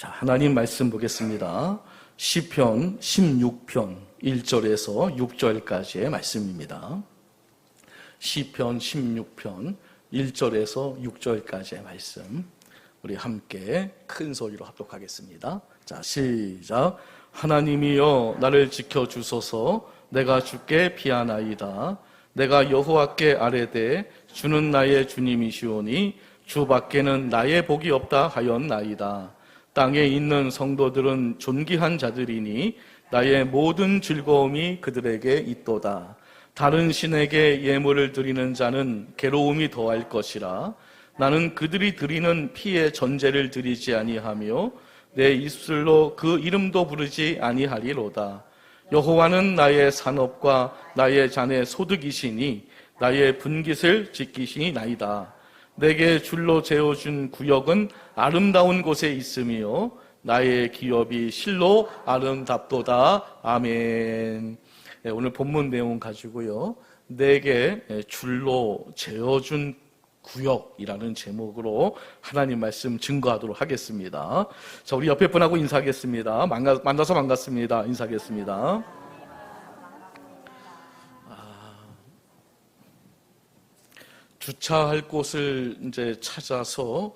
자, 하나님 말씀 보겠습니다. 시편 16편 1절에서 6절까지의 말씀입니다. 시편 16편 1절에서 6절까지의 말씀, 우리 함께 큰 소리로 합독하겠습니다. 자, 시작. 하나님이여 나를 지켜주소서. 내가 주께 피하나이다. 내가 여호와께 아뢰되 주는 나의 주님이시오니 주 밖에는 나의 복이 없다 하였나이다. 땅에 있는 성도들은 존귀한 자들이니 나의 모든 즐거움이 그들에게 있도다. 다른 신에게 예물을 드리는 자는 괴로움이 더할 것이라. 나는 그들이 드리는 피의 전제를 드리지 아니하며 내 입술로 그 이름도 부르지 아니하리로다. 여호와는 나의 산업과 나의 잔의 소득이시니 나의 분깃을 지키시나이다. 내게 줄로 재어준 구역은 아름다운 곳에 있으며 나의 기업이 실로 아름답도다. 아멘. 오늘 본문 내용 가지고요, 내게 줄로 재어준 구역이라는 제목으로 하나님 말씀 증거하도록 하겠습니다. 자, 우리 옆에 분하고 인사하겠습니다. 만나서 반갑습니다. 인사하겠습니다. 주차할 곳을 이제 찾아서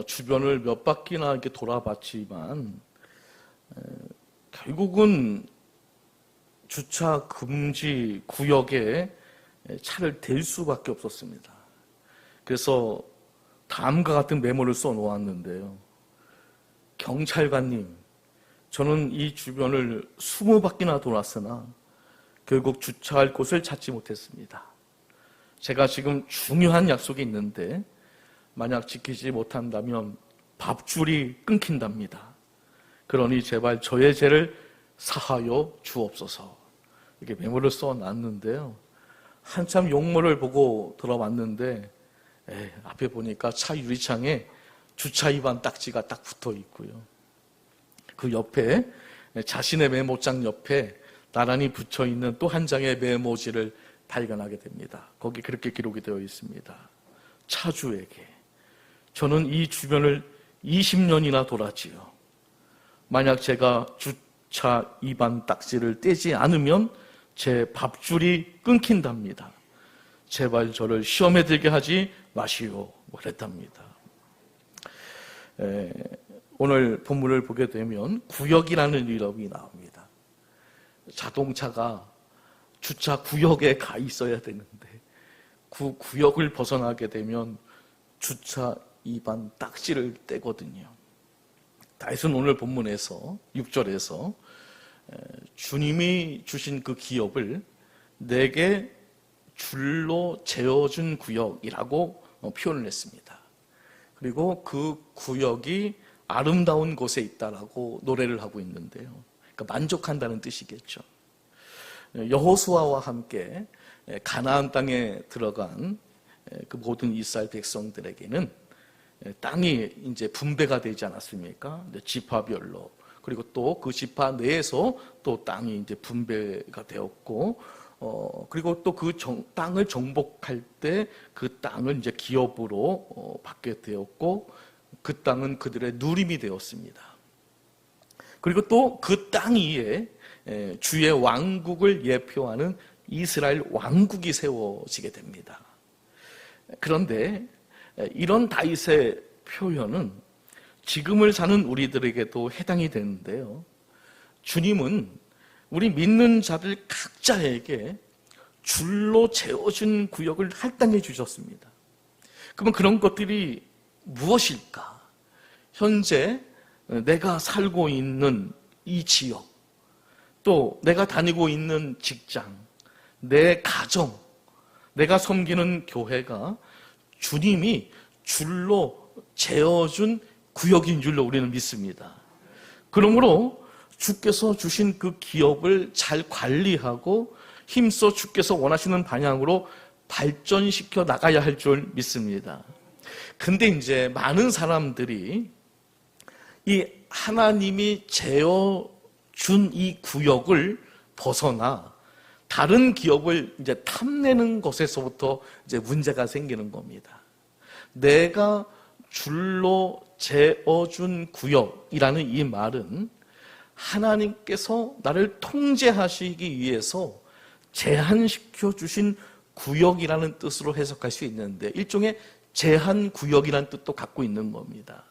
주변을 몇 바퀴나 이렇게 돌아봤지만 결국은 주차 금지 구역에 차를 댈 수밖에 없었습니다. 그래서 다음과 같은 메모를 써놓았는데요. 경찰관님, 저는 이 주변을 20바퀴나 돌았으나 결국 주차할 곳을 찾지 못했습니다. 제가 지금 중요한 약속이 있는데 만약 지키지 못한다면 밥줄이 끊긴답니다. 그러니 제발 저의 죄를 사하여 주옵소서. 이렇게 메모를 써놨는데요. 한참 용모를 보고 들어봤는데 앞에 보니까 차 유리창에 주차 위반 딱지가 딱 붙어 있고요. 그 옆에 자신의 메모장 옆에 나란히 붙여 있는 또 한 장의 메모지를 발견하게 됩니다. 거기 그렇게 기록이 되어 있습니다. 차주에게, 저는 이 주변을 20년이나 돌았지요. 만약 제가 주차 위반 딱지를 떼지 않으면 제 밥줄이 끊긴답니다. 제발 저를 시험에 들게 하지 마시오. 그랬답니다. 오늘 본문을 보게 되면 구역이라는 이름이 나옵니다. 자동차가 주차 구역에 가 있어야 되는데 그 구역을 벗어나게 되면 주차 위반 딱지를 떼거든요. 다윗은 오늘 본문에서 6절에서 주님이 주신 그 기업을 내게 줄로 재어준 구역이라고 표현을 했습니다. 그리고 그 구역이 아름다운 곳에 있다라고 노래를 하고 있는데요. 그러니까 만족한다는 뜻이겠죠. 여호수아와 함께 가나안 땅에 들어간 그 모든 이스라엘 백성들에게는 땅이 이제 분배가 되지 않았습니까? 지파별로. 그리고 또 그 지파 내에서 또 땅이 이제 분배가 되었고, 그리고 또 그 땅을 정복할 때 그 땅을 이제 기업으로 받게 되었고, 그 땅은 그들의 누림이 되었습니다. 그리고 또 그 땅 위에 주의 왕국을 예표하는 이스라엘 왕국이 세워지게 됩니다. 그런데 이런 다윗의 표현은 지금을 사는 우리들에게도 해당이 되는데요. 주님은 우리 믿는 자들 각자에게 줄로 재어준 구역을 할당해 주셨습니다. 그러면 그런 것들이 무엇일까? 현재 내가 살고 있는 이 지역, 또 내가 다니고 있는 직장, 내 가정, 내가 섬기는 교회가 주님이 줄로 재어준 구역인 줄로 우리는 믿습니다. 그러므로 주께서 주신 그 기업을 잘 관리하고 힘써 주께서 원하시는 방향으로 발전시켜 나가야 할 줄 믿습니다. 근데 이제 많은 사람들이 이 하나님이 재어준 이 구역을 벗어나 다른 기업을 이제 탐내는 것에서부터 이제 문제가 생기는 겁니다. 내가 줄로 재어준 구역이라는 이 말은 하나님께서 나를 통제하시기 위해서 제한시켜 주신 구역이라는 뜻으로 해석할 수 있는데, 일종의 제한구역이라는 뜻도 갖고 있는 겁니다.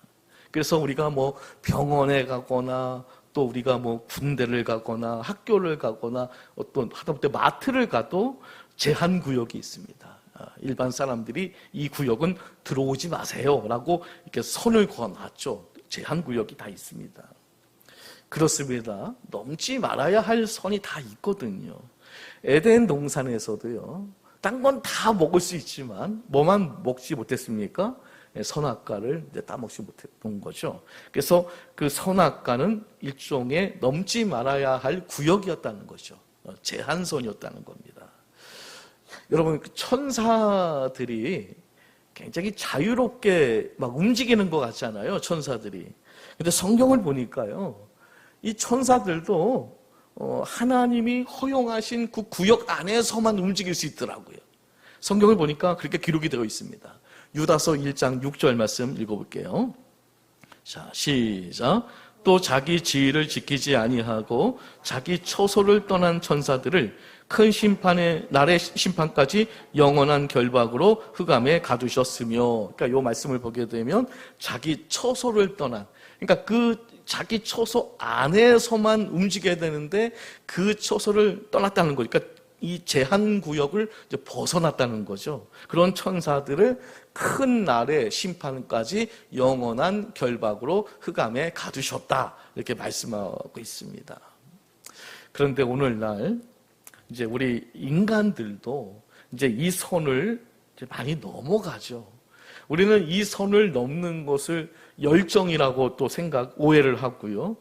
그래서 우리가 뭐 병원에 가거나 또 우리가 뭐 군대를 가거나 학교를 가거나 어떤 하다못해 마트를 가도 제한구역이 있습니다. 일반 사람들이 이 구역은 들어오지 마세요 라고 이렇게 선을 그어놨죠. 제한구역이 다 있습니다. 그렇습니다. 넘지 말아야 할 선이 다 있거든요. 에덴 동산에서도요, 딴 건 다 먹을 수 있지만 뭐만 먹지 못했습니까? 선악과를 따먹지 못했던 거죠. 그래서 그 선악과는 일종의 넘지 말아야 할 구역이었다는 거죠. 제한선이었다는 겁니다. 여러분, 천사들이 굉장히 자유롭게 막 움직이는 것 같잖아요, 천사들이. 근데 성경을 보니까요, 이 천사들도 하나님이 허용하신 그 구역 안에서만 움직일 수 있더라고요. 성경을 보니까 그렇게 기록이 되어 있습니다. 유다서 1장 6절 말씀 읽어볼게요. 자, 시작. 또 자기 지위를 지키지 아니하고 자기 처소를 떠난 천사들을 큰 심판의 날의 심판까지 영원한 결박으로 흑암에 가두셨으며, 그러니까 이 말씀을 보게 되면 자기 처소를 떠난, 그러니까 그 자기 처소 안에서만 움직여야 되는데 그 처소를 떠났다는 거니까 이 제한구역을 이제 벗어났다는 거죠. 그런 천사들을 큰 날의 심판까지 영원한 결박으로 흑암에 가두셨다, 이렇게 말씀하고 있습니다. 그런데 오늘날 이제 우리 인간들도 이제 이 선을 이제 많이 넘어가죠. 우리는 이 선을 넘는 것을 열정이라고 또 오해를 하고요.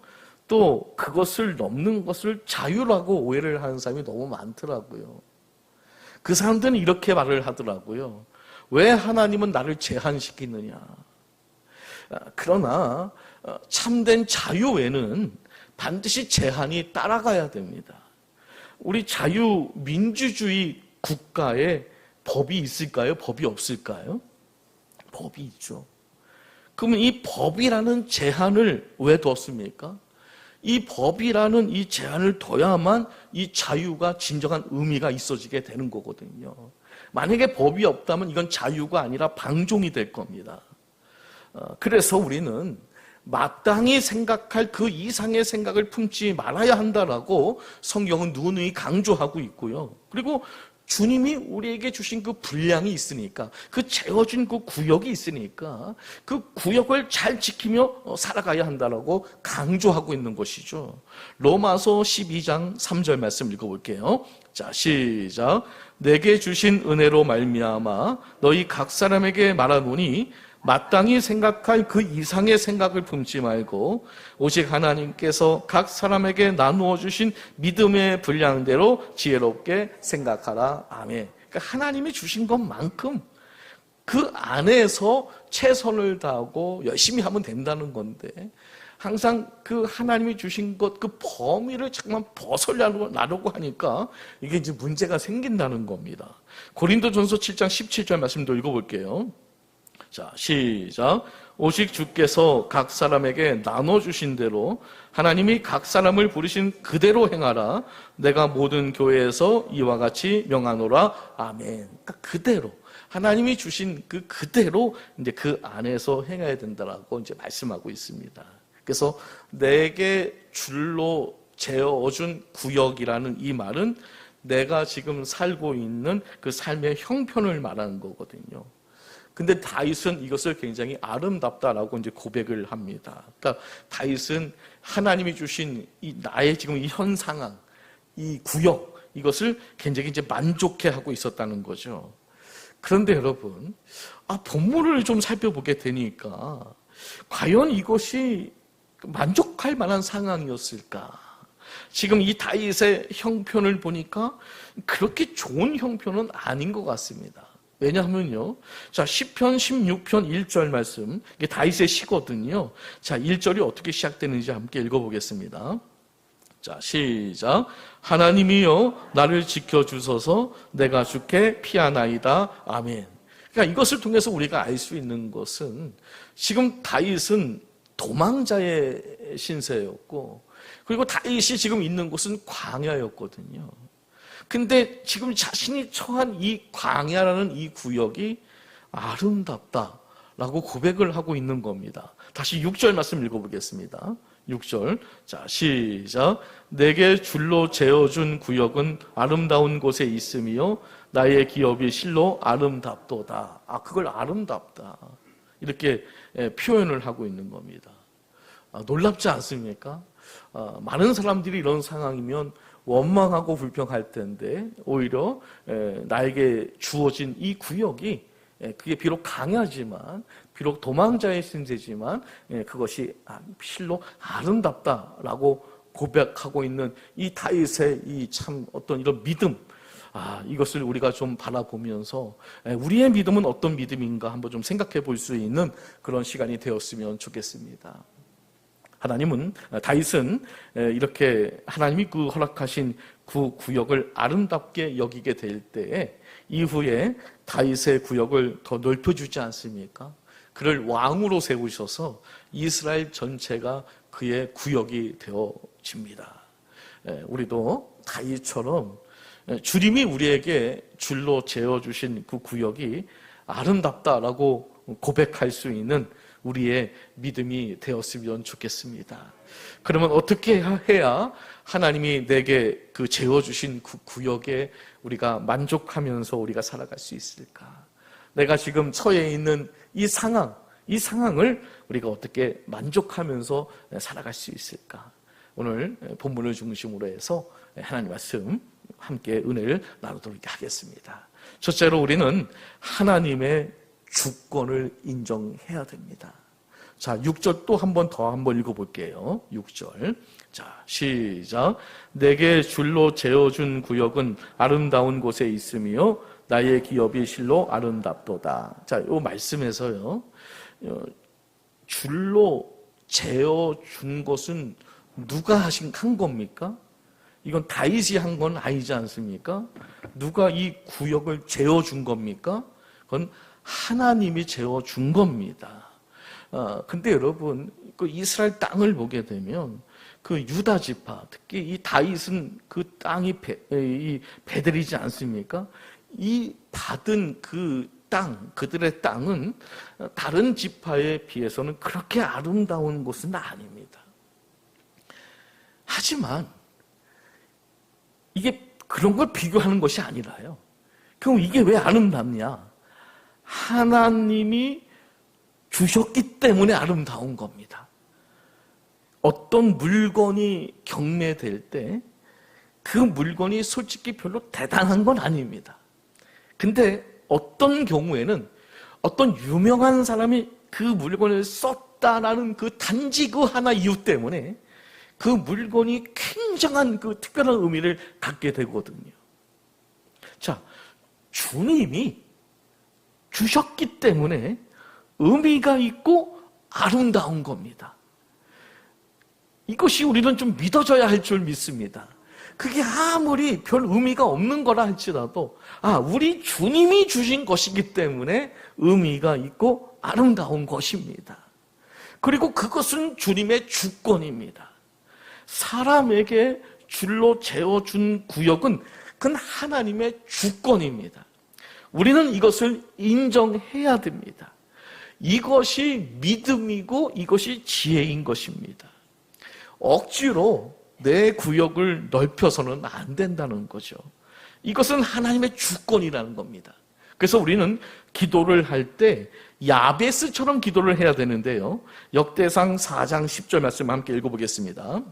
또 그것을 넘는 것을 자유라고 오해를 하는 사람이 너무 많더라고요. 그 사람들은 이렇게 말을 하더라고요. 왜 하나님은 나를 제한시키느냐. 그러나 참된 자유에는 반드시 제한이 따라가야 됩니다. 우리 자유민주주의 국가에 법이 있을까요? 법이 없을까요? 법이 있죠. 그러면 이 법이라는 제한을 왜 뒀습니까? 이 법이라는 이 제한을 둬야만 이 자유가 진정한 의미가 있어지게 되는 거거든요. 만약에 법이 없다면 이건 자유가 아니라 방종이 될 겁니다. 그래서 우리는 마땅히 생각할 그 이상의 생각을 품지 말아야 한다라고 성경은 누누이 강조하고 있고요. 그리고 주님이 우리에게 주신 그 분량이 있으니까, 그 재워준 그 구역이 있으니까 그 구역을 잘 지키며 살아가야 한다라고 강조하고 있는 것이죠. 로마서 12장 3절 말씀 읽어볼게요. 자, 시작. 내게 주신 은혜로 말미암아 너희 각 사람에게 말하노니 마땅히 생각할 그 이상의 생각을 품지 말고 오직 하나님께서 각 사람에게 나누어 주신 믿음의 분량대로 지혜롭게 생각하라. 아멘. 그러니까 하나님이 주신 것만큼 그 안에서 최선을 다하고 열심히 하면 된다는 건데, 항상 그 하나님이 주신 것, 그 범위를 잠깐만 벗어나려고 하니까 이게 이제 문제가 생긴다는 겁니다. 고린도전서 7장 17절 말씀도 읽어볼게요. 자, 시작. 오직 주께서 각 사람에게 나눠주신 대로 하나님이 각 사람을 부르신 그대로 행하라. 내가 모든 교회에서 이와 같이 명하노라. 아멘. 그러니까 그대로 하나님이 주신 그 그대로 이제 그 안에서 행해야 된다라고 이제 말씀하고 있습니다. 그래서 내게 줄로 재어준 구역이라는 이 말은 내가 지금 살고 있는 그 삶의 형편을 말하는 거거든요. 근데 다윗은 이것을 굉장히 아름답다라고 이제 고백을 합니다. 그러니까 다윗은 하나님이 주신 이 나의 지금 이 현 상황, 이 구역, 이것을 굉장히 이제 만족해 하고 있었다는 거죠. 그런데 여러분, 본문을 좀 살펴보게 되니까 과연 이것이 만족할 만한 상황이었을까? 지금 이 다윗의 형편을 보니까 그렇게 좋은 형편은 아닌 것 같습니다. 왜냐하면요, 자, 시편 16편 1절 말씀, 이게 다윗의 시거든요. 자, 1절이 어떻게 시작되는지 함께 읽어보겠습니다. 자, 시작. 하나님이여 나를 지켜주소서, 내가 주께 피하나이다. 아멘. 그러니까 이것을 통해서 우리가 알 수 있는 것은 지금 다윗은 도망자의 신세였고, 그리고 다윗이 지금 있는 곳은 광야였거든요. 근데 지금 자신이 처한 이 광야라는 이 구역이 아름답다라고 고백을 하고 있는 겁니다. 다시 6절 말씀 읽어보겠습니다. 6절. 자, 시작. 내게 줄로 재어준 구역은 아름다운 곳에 있으며 나의 기업이 실로 아름답도다. 그걸 아름답다. 이렇게 표현을 하고 있는 겁니다. 놀랍지 않습니까? 많은 사람들이 이런 상황이면 원망하고 불평할 텐데 오히려 나에게 주어진 이 구역이 그게 비록 강하지만 비록 도망자의 신세지만 그것이 실로 아름답다라고 고백하고 있는 이 다윗의 이 참 어떤 이런 믿음, 이것을 우리가 좀 바라보면서 우리의 믿음은 어떤 믿음인가 한번 좀 생각해 볼 수 있는 그런 시간이 되었으면 좋겠습니다. 다윗은 이렇게 하나님이 그 허락하신 그 구역을 아름답게 여기게 될 때에 이후에 다윗의 구역을 더 넓혀주지 않습니까? 그를 왕으로 세우셔서 이스라엘 전체가 그의 구역이 되어집니다. 우리도 다윗처럼 주님이 우리에게 줄로 재어주신 그 구역이 아름답다라고 고백할 수 있는 우리의 믿음이 되었으면 좋겠습니다. 그러면 어떻게 해야 하나님이 내게 그 재어주신 그 구역에 우리가 만족하면서 우리가 살아갈 수 있을까? 내가 지금 처해 있는 이 상황을 우리가 어떻게 만족하면서 살아갈 수 있을까? 오늘 본문을 중심으로 해서 하나님 말씀 함께 은혜를 나누도록 하겠습니다. 첫째로 우리는 하나님의 주권을 인정해야 됩니다. 자, 6절 또 한 번 더 한번 읽어볼게요. 6절. 자, 시작. 내게 줄로 재어준 구역은 아름다운 곳에 있으며 나의 기업이 실로 아름답도다. 자, 이 말씀에서요, 줄로 재어준 것은 누가 한 겁니까? 이건 다윗이 한 건 아니지 않습니까? 누가 이 구역을 재어준 겁니까? 그건 하나님이 재어준 겁니다. 근데 여러분, 그 이스라엘 땅을 보게 되면 그 유다 지파, 특히 이 다윗은 그 땅이 베들이지 않습니까? 이 받은 그 땅, 그들의 땅은 다른 지파에 비해서는 그렇게 아름다운 곳은 아닙니다. 하지만 이게 그런 걸 비교하는 것이 아니라요. 그럼 이게 왜 아름답냐? 하나님이 주셨기 때문에 아름다운 겁니다. 어떤 물건이 경매될 때 그 물건이 솔직히 별로 대단한 건 아닙니다. 근데 어떤 경우에는 어떤 유명한 사람이 그 물건을 썼다라는 그 단지 그 하나 이유 때문에 그 물건이 굉장한 그 특별한 의미를 갖게 되거든요. 자, 주님이 주셨기 때문에 의미가 있고 아름다운 겁니다. 이것이 우리는 좀 믿어져야 할 줄 믿습니다. 그게 아무리 별 의미가 없는 거라 할지라도 우리 주님이 주신 것이기 때문에 의미가 있고 아름다운 것입니다. 그리고 그것은 주님의 주권입니다. 사람에게 줄로 재어준 구역은 그건 하나님의 주권입니다. 우리는 이것을 인정해야 됩니다. 이것이 믿음이고 이것이 지혜인 것입니다. 억지로 내 구역을 넓혀서는 안 된다는 거죠. 이것은 하나님의 주권이라는 겁니다. 그래서 우리는 기도를 할 때 야베스처럼 기도를 해야 되는데요. 역대상 4장 10절 말씀 함께 읽어보겠습니다.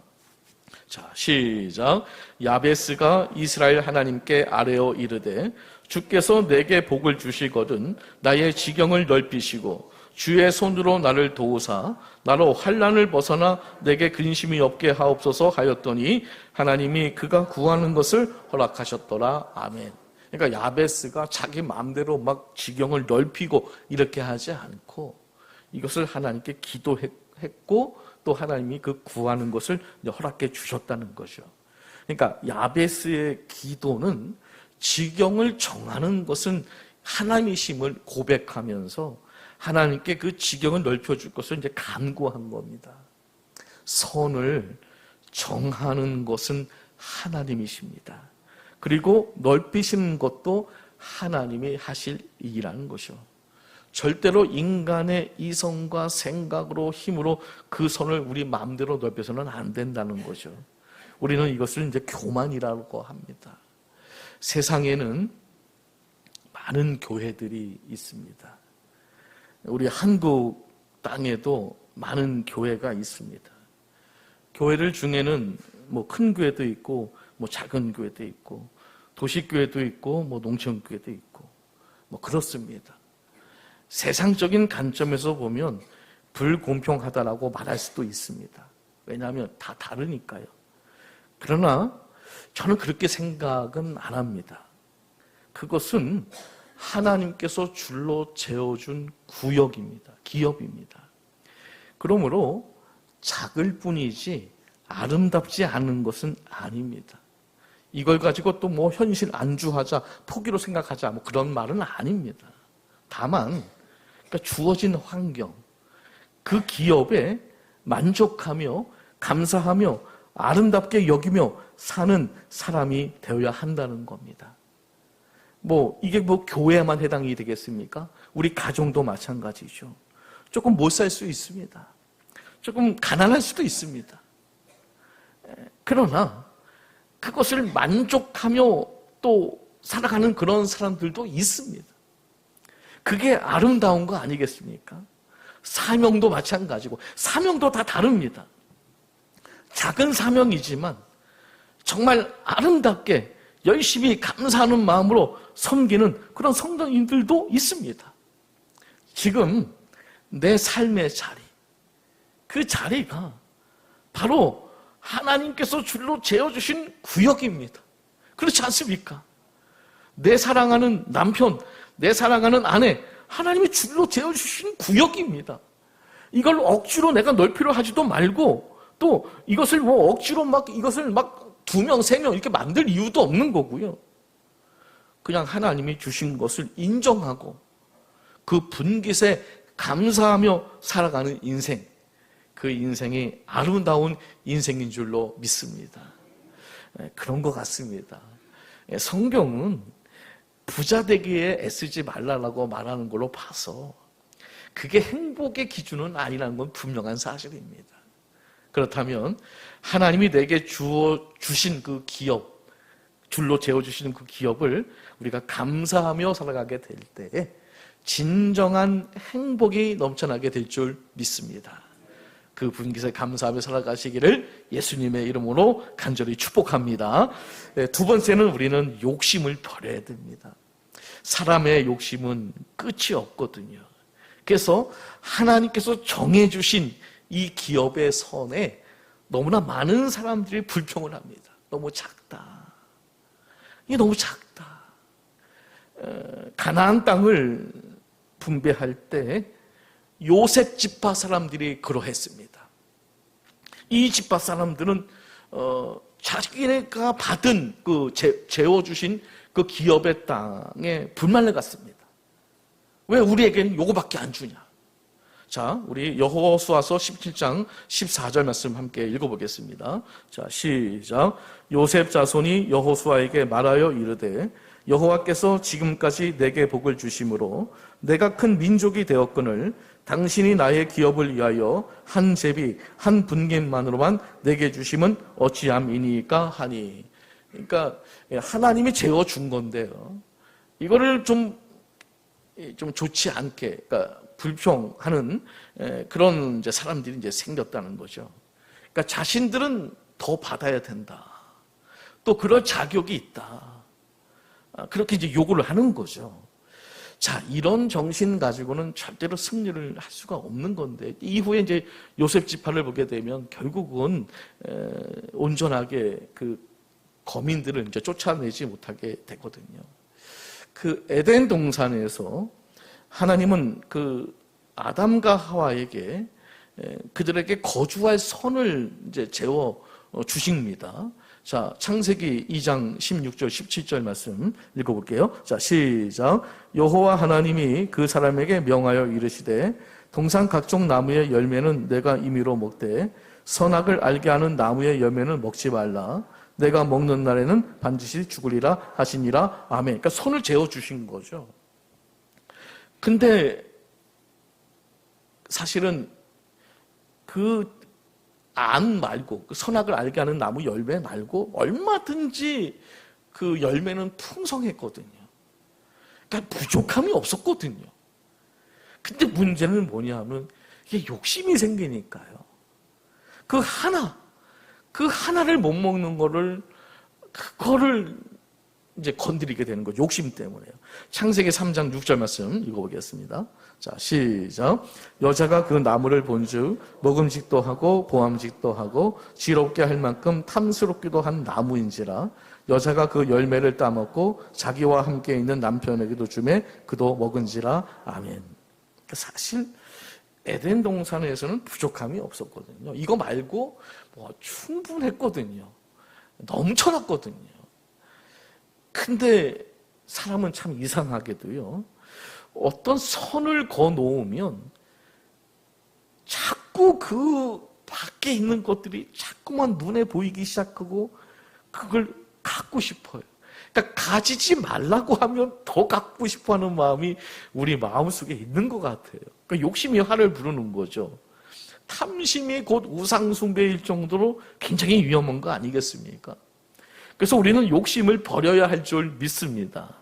자, 시작. 야베스가 이스라엘 하나님께 아뢰어 이르되 주께서 내게 복을 주시거든 나의 지경을 넓히시고 주의 손으로 나를 도우사 나로 환난을 벗어나 내게 근심이 없게 하옵소서 하였더니 하나님이 그가 구하는 것을 허락하셨더라. 아멘. 그러니까 야베스가 자기 마음대로 막 지경을 넓히고 이렇게 하지 않고 이것을 하나님께 기도했고 또 하나님이 그 구하는 것을 허락해 주셨다는 거죠. 그러니까 야베스의 기도는 지경을 정하는 것은 하나님이심을 고백하면서 하나님께 그 지경을 넓혀줄 것을 이제 간구한 겁니다. 선을 정하는 것은 하나님이십니다. 그리고 넓히시는 것도 하나님이 하실 일이라는 것이요. 절대로 인간의 이성과 생각으로 힘으로 그 선을 우리 마음대로 넓혀서는 안 된다는 거죠. 우리는 이것을 이제 교만이라고 합니다. 세상에는 많은 교회들이 있습니다. 우리 한국 땅에도 많은 교회가 있습니다. 교회들 중에는 뭐 큰 교회도 있고 뭐 작은 교회도 있고 도시교회도 있고 뭐 농촌교회도 있고 뭐 그렇습니다. 세상적인 관점에서 보면 불공평하다라고 말할 수도 있습니다. 왜냐하면 다 다르니까요. 그러나 저는 그렇게 생각은 안 합니다. 그것은 하나님께서 줄로 재어준 구역입니다. 기업입니다. 그러므로 작을 뿐이지 아름답지 않은 것은 아닙니다. 이걸 가지고 또 뭐 현실 안주하자, 포기로 생각하자, 뭐 그런 말은 아닙니다. 다만 그러니까 주어진 환경, 그 기업에 만족하며 감사하며 아름답게 여기며 사는 사람이 되어야 한다는 겁니다. 뭐 이게 뭐 교회에만 해당이 되겠습니까? 우리 가정도 마찬가지죠. 조금 못 살 수 있습니다. 조금 가난할 수도 있습니다. 그러나 그것을 만족하며 또 살아가는 그런 사람들도 있습니다. 그게 아름다운 거 아니겠습니까? 사명도 마찬가지고 사명도 다 다릅니다. 작은 사명이지만 정말 아름답게 열심히 감사하는 마음으로 섬기는 그런 성도님들도 있습니다. 지금 내 삶의 자리, 그 자리가 바로 하나님께서 줄로 재어주신 구역입니다. 그렇지 않습니까? 내 사랑하는 남편, 내 사랑하는 아내, 하나님이 줄로 재어주신 구역입니다. 이걸 억지로 내가 넓히려 하지도 말고 또 이것을 뭐 억지로 이것을 2명, 3명 이렇게 만들 이유도 없는 거고요. 그냥 하나님이 주신 것을 인정하고 그 분깃에 감사하며 살아가는 인생, 그 인생이 아름다운 인생인 줄로 믿습니다. 그런 것 같습니다. 성경은 부자 되기에 애쓰지 말라고 말하는 걸로 봐서 그게 행복의 기준은 아니라는 건 분명한 사실입니다. 그렇다면 하나님이 내게 주신 그 기업, 줄로 재어주시는 그 기업을 우리가 감사하며 살아가게 될 때에 진정한 행복이 넘쳐나게 될 줄 믿습니다. 그 분깃에 감사하며 살아가시기를 예수님의 이름으로 간절히 축복합니다. 두 번째는 우리는 욕심을 버려야 됩니다. 사람의 욕심은 끝이 없거든요. 그래서 하나님께서 정해주신 이 기업의 선에 너무나 많은 사람들이 불평을 합니다. 너무 작다. 이게 너무 작다. 가나안 땅을 분배할 때 요셉 지파 사람들이 그러했습니다. 이 지파 사람들은 자기네가 받은 그 재워주신 그 기업의 땅에 불만을 갖습니다. 왜 우리에게는 요거밖에 안 주냐? 자, 우리 여호수아서 17장 14절 말씀 함께 읽어보겠습니다. 자, 시작. 요셉 자손이 여호수아에게 말하여 이르되 여호와께서 지금까지 내게 복을 주심으로 내가 큰 민족이 되었거늘 당신이 나의 기업을 위하여 한 제비 한 분깃만으로만 내게 주심은 어찌함이니까 하니. 그러니까 하나님이 재워준 건데요. 이거를 좀 좋지 않게, 그러니까 불평하는 그런 이제 사람들이 이제 생겼다는 거죠. 그러니까 자신들은 더 받아야 된다. 또 그럴 자격이 있다. 그렇게 이제 요구를 하는 거죠. 자, 이런 정신 가지고는 절대로 승리를 할 수가 없는 건데, 이후에 이제 요셉 지파를 보게 되면 결국은 온전하게 그 거민들을 이제 쫓아내지 못하게 되거든요. 그 에덴 동산에서 하나님은 그 아담과 하와에게 그들에게 거주할 선을 이제 재워 주십니다. 자, 창세기 2장 16절, 17절 말씀 읽어볼게요. 자, 시작. 여호와 하나님이 그 사람에게 명하여 이르시되 동산 각종 나무의 열매는 내가 임의로 먹되 선악을 알게 하는 나무의 열매는 먹지 말라. 내가 먹는 날에는 반드시 죽으리라 하시니라. 아멘. 그러니까 손을 재어 주신 거죠. 근데 사실은 그 안 말고, 그 선악을 알게 하는 나무 열매 말고 얼마든지 그 열매는 풍성했거든요. 그러니까 부족함이 없었거든요. 근데 문제는 뭐냐면 이게 욕심이 생기니까요. 그 하나를 못 먹는 그거를 이제 건드리게 되는 거죠. 욕심 때문에요. 창세기 3장 6절 말씀 읽어보겠습니다. 자, 시작. 여자가 그 나무를 본즉 먹음직도 하고 보암직도 하고 지롭게 할 만큼 탐스럽기도 한 나무인지라. 여자가 그 열매를 따먹고 자기와 함께 있는 남편에게도 주매 그도 먹은지라. 아멘. 그러니까 사실 에덴 동산에서는 부족함이 없었거든요. 이거 말고 뭐 충분했거든요. 넘쳐났거든요. 근데 사람은 참 이상하게도요, 어떤 선을 거놓으면 자꾸 그 밖에 있는 것들이 자꾸만 눈에 보이기 시작하고 그걸 갖고 싶어요. 그러니까 가지지 말라고 하면 더 갖고 싶어하는 마음이 우리 마음속에 있는 것 같아요. 그러니까 욕심이 화를 부르는 거죠. 탐심이 곧 우상숭배일 정도로 굉장히 위험한 거 아니겠습니까? 그래서 우리는 욕심을 버려야 할 줄 믿습니다.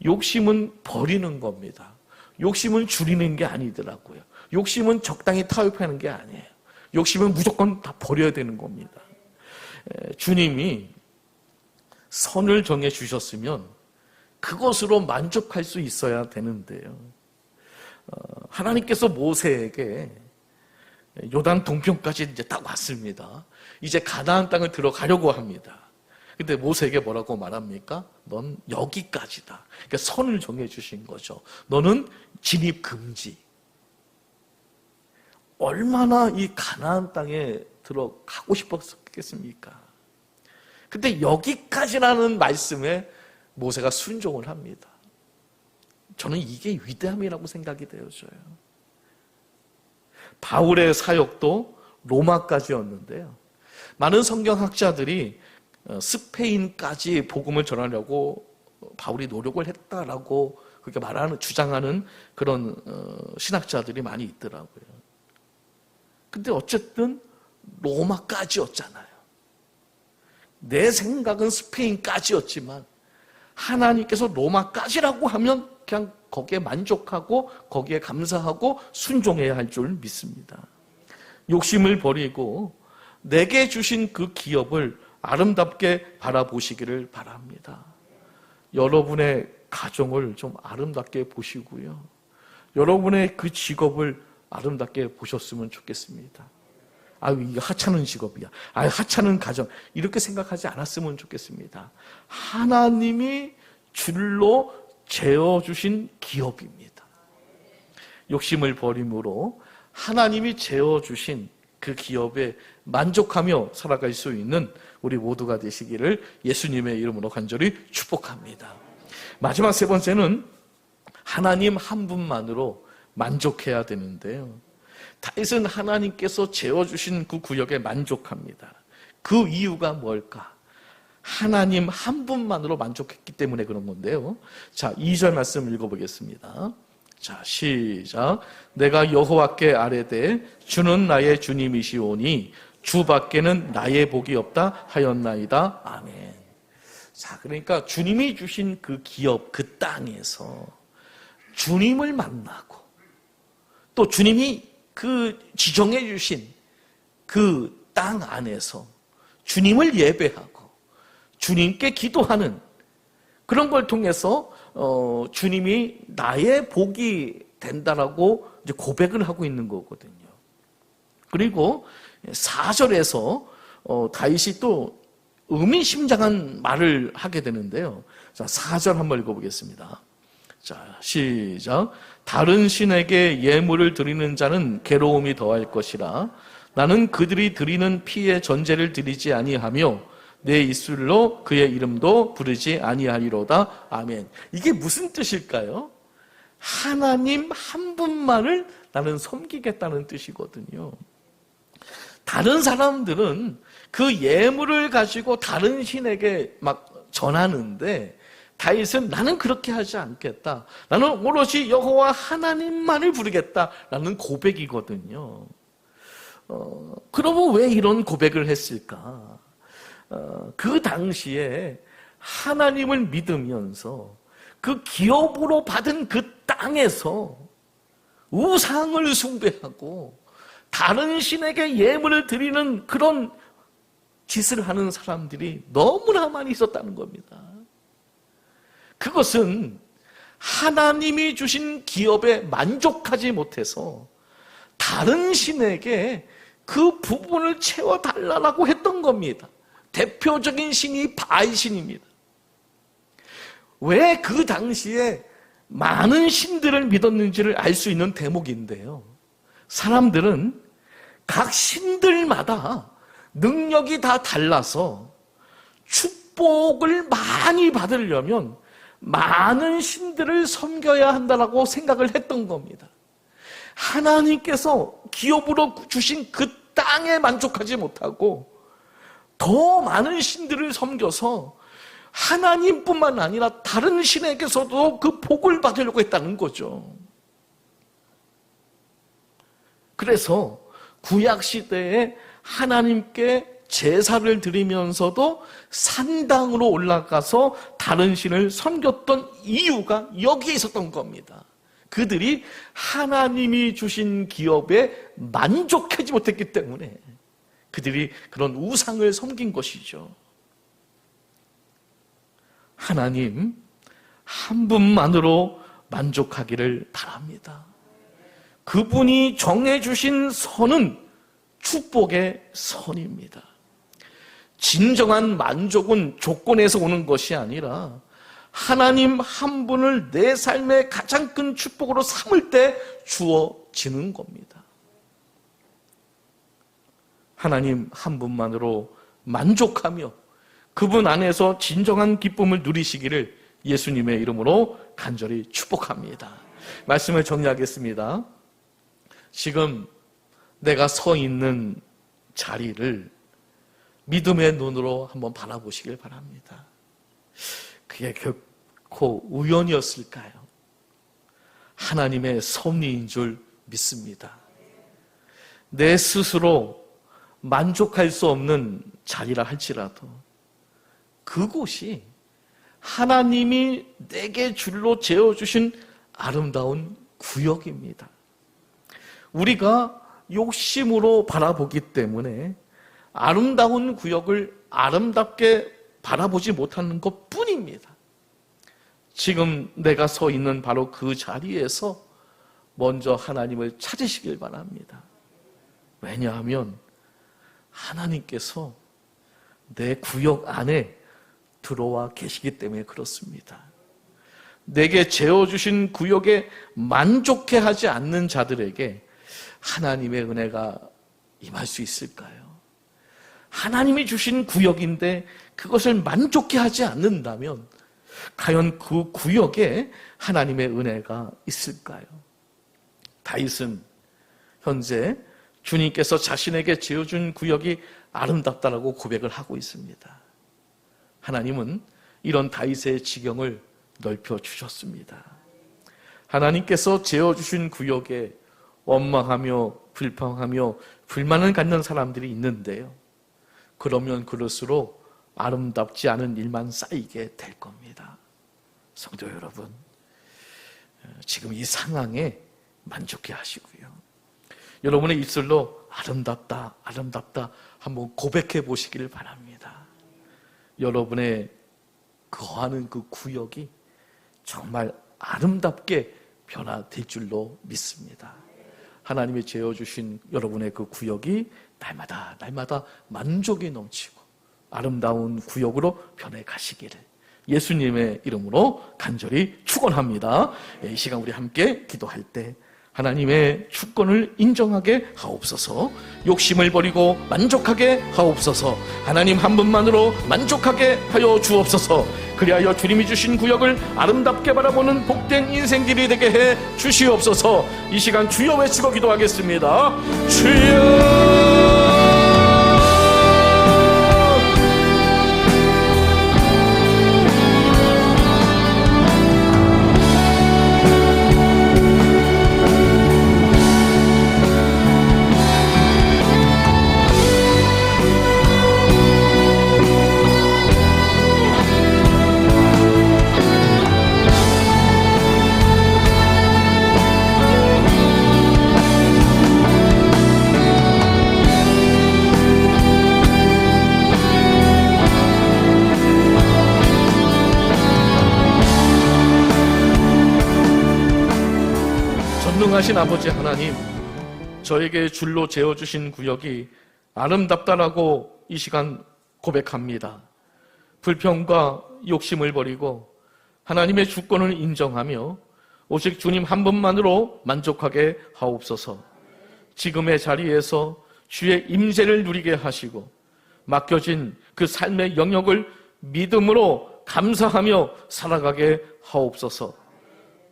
욕심은 버리는 겁니다. 욕심은 줄이는 게 아니더라고요. 욕심은 적당히 타협하는 게 아니에요. 욕심은 무조건 다 버려야 되는 겁니다. 주님이 선을 정해 주셨으면 그것으로 만족할 수 있어야 되는데요. 하나님께서 모세에게 요단 동편까지 이제 딱 왔습니다. 이제 가나안 땅을 들어가려고 합니다. 근데 모세에게 뭐라고 말합니까? 넌 여기까지다. 그러니까 선을 정해 주신 거죠. 너는 진입 금지. 얼마나 이 가나안 땅에 들어가고 싶었겠습니까? 근데 여기까지라는 말씀에 모세가 순종을 합니다. 저는 이게 위대함이라고 생각이 되어져요. 바울의 사역도 로마까지였는데요. 많은 성경학자들이 스페인까지 복음을 전하려고 바울이 노력을 했다라고 그렇게 주장하는 그런 신학자들이 많이 있더라고요. 근데 어쨌든 로마까지였잖아요. 내 생각은 스페인까지였지만 하나님께서 로마까지라고 하면 그냥 거기에 만족하고 거기에 감사하고 순종해야 할 줄 믿습니다. 욕심을 버리고 내게 주신 그 기업을 아름답게 바라보시기를 바랍니다. 여러분의 가정을 좀 아름답게 보시고요. 여러분의 그 직업을 아름답게 보셨으면 좋겠습니다. 아유, 이게 하찮은 직업이야. 아유, 하찮은 가정. 이렇게 생각하지 않았으면 좋겠습니다. 하나님이 줄로 재어주신 기업입니다. 욕심을 버림으로 하나님이 재어주신 그 기업에 만족하며 살아갈 수 있는 우리 모두가 되시기를 예수님의 이름으로 간절히 축복합니다. 마지막 세 번째는 하나님 한 분만으로 만족해야 되는데요. 다윗은 하나님께서 재어주신 그 구역에 만족합니다. 그 이유가 뭘까? 하나님 한 분만으로 만족했기 때문에 그런 건데요. 자, 2절 말씀 읽어보겠습니다. 자, 시작. 내가 여호와께 아뢰되 주는 나의 주님이시오니 주밖에는 나의 복이 없다 하였나이다. 아멘. 자, 그러니까 주님이 주신 그 기업, 그 땅에서 주님을 만나고 또 주님이 그 지정해 주신 그 땅 안에서 주님을 예배하고 주님께 기도하는 그런 걸 통해서 주님이 나의 복이 된다라고 이제 고백을 하고 있는 거거든요. 그리고 4절에서 다윗이 또 의미심장한 말을 하게 되는데요. 자, 4절 한번 읽어보겠습니다. 자, 시작. 다른 신에게 예물을 드리는 자는 괴로움이 더할 것이라. 나는 그들이 드리는 피의 전제를 드리지 아니하며 내 입술로 그의 이름도 부르지 아니하리로다. 아멘. 이게 무슨 뜻일까요? 하나님 한 분만을 나는 섬기겠다는 뜻이거든요. 다른 사람들은 그 예물을 가지고 다른 신에게 막 전하는데 다윗은 나는 그렇게 하지 않겠다. 나는 오롯이 여호와 하나님만을 부르겠다라는 고백이거든요. 그러면 왜 이런 고백을 했을까? 그 당시에 하나님을 믿으면서 그 기업으로 받은 그 땅에서 우상을 숭배하고 다른 신에게 예물을 드리는 그런 짓을 하는 사람들이 너무나 많이 있었다는 겁니다. 그것은 하나님이 주신 기업에 만족하지 못해서 다른 신에게 그 부분을 채워달라고 했던 겁니다. 대표적인 신이 바알신입니다. 왜 그 당시에 많은 신들을 믿었는지를 알 수 있는 대목인데요. 사람들은 각 신들마다 능력이 다 달라서 축복을 많이 받으려면 많은 신들을 섬겨야 한다고 생각을 했던 겁니다. 하나님께서 기업으로 주신 그 땅에 만족하지 못하고 더 많은 신들을 섬겨서 하나님뿐만 아니라 다른 신에게서도 그 복을 받으려고 했다는 거죠. 그래서 구약시대에 하나님께 제사를 드리면서도 산당으로 올라가서 다른 신을 섬겼던 이유가 여기에 있었던 겁니다. 그들이 하나님이 주신 기업에 만족하지 못했기 때문에 그들이 그런 우상을 섬긴 것이죠. 하나님 한 분만으로 만족하기를 바랍니다. 그분이 정해주신 선은 축복의 선입니다. 진정한 만족은 조건에서 오는 것이 아니라 하나님 한 분을 내 삶의 가장 큰 축복으로 삼을 때 주어지는 겁니다. 하나님 한 분만으로 만족하며 그분 안에서 진정한 기쁨을 누리시기를 예수님의 이름으로 간절히 축복합니다. 말씀을 정리하겠습니다. 지금 내가 서 있는 자리를 믿음의 눈으로 한번 바라보시길 바랍니다. 그게 결코 우연이었을까요? 하나님의 섭리인 줄 믿습니다. 내 스스로 만족할 수 없는 자리라 할지라도 그곳이 하나님이 내게 줄로 재어주신 아름다운 구역입니다. 우리가 욕심으로 바라보기 때문에 아름다운 구역을 아름답게 바라보지 못하는 것 뿐입니다. 지금 내가 서 있는 바로 그 자리에서 먼저 하나님을 찾으시길 바랍니다. 왜냐하면 하나님께서 내 구역 안에 들어와 계시기 때문에 그렇습니다. 내게 재어주신 구역에 만족해하지 않는 자들에게 하나님의 은혜가 임할 수 있을까요? 하나님이 주신 구역인데 그것을 만족해하지 않는다면 과연 그 구역에 하나님의 은혜가 있을까요? 다윗은 현재 주님께서 자신에게 지어준 구역이 아름답다라고 고백을 하고 있습니다. 하나님은 이런 다윗의 지경을 넓혀주셨습니다. 하나님께서 지어주신 구역에 원망하며 불평하며 불만을 갖는 사람들이 있는데요. 그러면 그럴수록 아름답지 않은 일만 쌓이게 될 겁니다. 성도 여러분, 지금 이 상황에 만족해 하시고요. 여러분의 입술로 아름답다, 아름답다 한번 고백해 보시기를 바랍니다. 여러분의 거하는 그 구역이 정말 아름답게 변화될 줄로 믿습니다. 하나님이 재어주신 여러분의 그 구역이 날마다 만족이 넘치고 아름다운 구역으로 변해 가시기를 예수님의 이름으로 간절히 축원합니다. 이 시간 우리 함께 기도할 때 하나님의 주권을 인정하게 하옵소서. 욕심을 버리고 만족하게 하옵소서. 하나님 한 분만으로 만족하게 하여 주옵소서. 그리하여 주님이 주신 구역을 아름답게 바라보는 복된 인생길이 되게 해 주시옵소서. 이 시간 주여 외치고 기도하겠습니다. 주여! 전능하신 아버지 하나님, 저에게 줄로 재어주신 구역이 아름답다라고 이 시간 고백합니다. 불평과 욕심을 버리고 하나님의 주권을 인정하며 오직 주님 한 분만으로 만족하게 하옵소서. 지금의 자리에서 주의 임재를 누리게 하시고 맡겨진 그 삶의 영역을 믿음으로 감사하며 살아가게 하옵소서.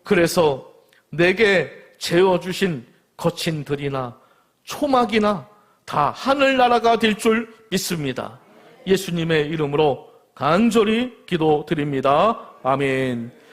그래서 내게 재어주신 거친 들이나 초막이나 다 하늘나라가 될 줄 믿습니다. 예수님의 이름으로 간절히 기도드립니다. 아멘.